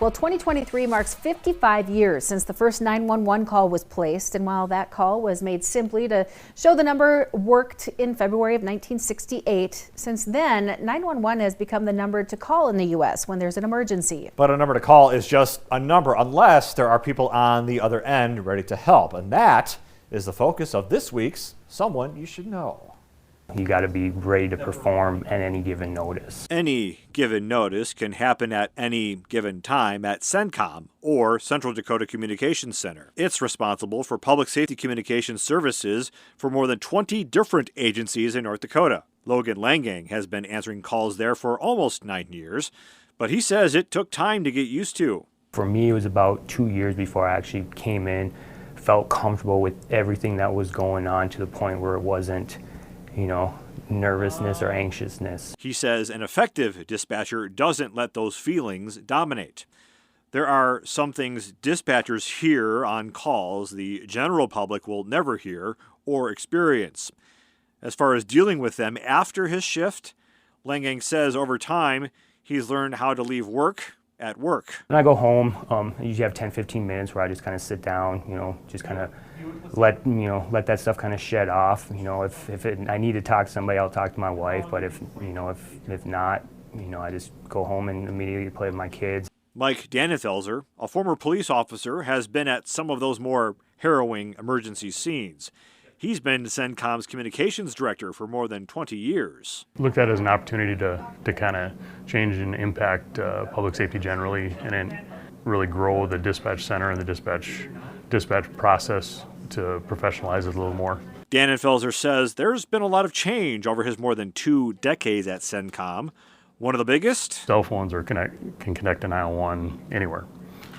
Well, 2023 marks 55 years since the first 911 call was placed, and while that call was made simply to show the number worked in February of 1968, since then 911 has become the number to call in the U.S. when there's an emergency. But a number to call is just a number unless there are people on the other end ready to help, and that is the focus of this week's Someone You Should Know. You got to be ready to perform at any given notice. Any given notice can happen at any given time at CenCom, or Central Dakota Communications Center. It's responsible for public safety communications services for more than 20 different agencies in North Dakota. Logan Langang has been answering calls there for almost 9 years, but he says it took time to get used to. For me, it was about 2 years before I actually came in, felt comfortable with everything that was going on to the point where it wasn't, nervousness or anxiousness. He says an effective dispatcher doesn't let those feelings dominate. There are some things dispatchers hear on calls the general public will never hear or experience. As far as dealing with them after his shift, Langang says over time he's learned how to leave work at work. When I go home, I usually have 10-15 minutes where I just kind of sit down, just kind of let that stuff kind of shed off. If I need to talk to somebody, I'll talk to my wife, but if not, I just go home and immediately play with my kids. Mike Dannenfelser, a former police officer, has been at some of those more harrowing emergency scenes. He's been CenCom's communications director for more than 20 years. Looked at it as an opportunity to kind of change and impact public safety generally, and then really grow the dispatch center and the dispatch process to professionalize it a little more. Dannenfelser says there's been a lot of change over his more than 2 decades at CenCom. One of the biggest? Cell phones can connect to 911 anywhere.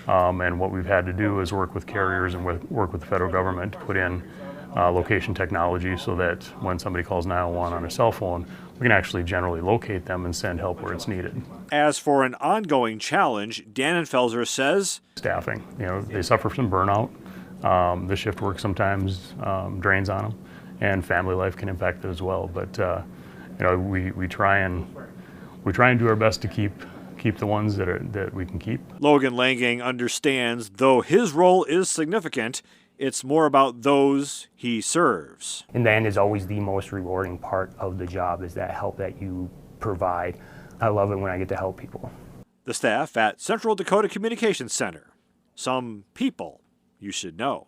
And what we've had to do is work with carriers and work with the federal government to put in location technology so that when somebody calls 911 on a cell phone, we can actually generally locate them and send help where it's needed. As for an ongoing challenge, Dannenfelser says staffing. They suffer from burnout. The shift work sometimes drains on them, and family life can impact it as well. But we try and do our best to keep the ones that we can keep. Logan Langang understands, though his role is significant, it's more about those he serves. In the end, is always the most rewarding part of the job, is that help that you provide. I love it when I get to help people. The staff at Central Dakota Communications Center. Some people you should know.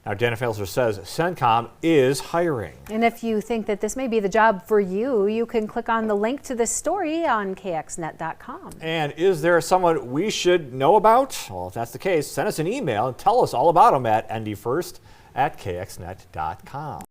Now, Dannenfelser says CenCom is hiring. And if you think that this may be the job for you, you can click on the link to this story on kxnet.com. And is there someone we should know about? Well, if that's the case, send us an email and tell us all about them at ndfirst@kxnet.com.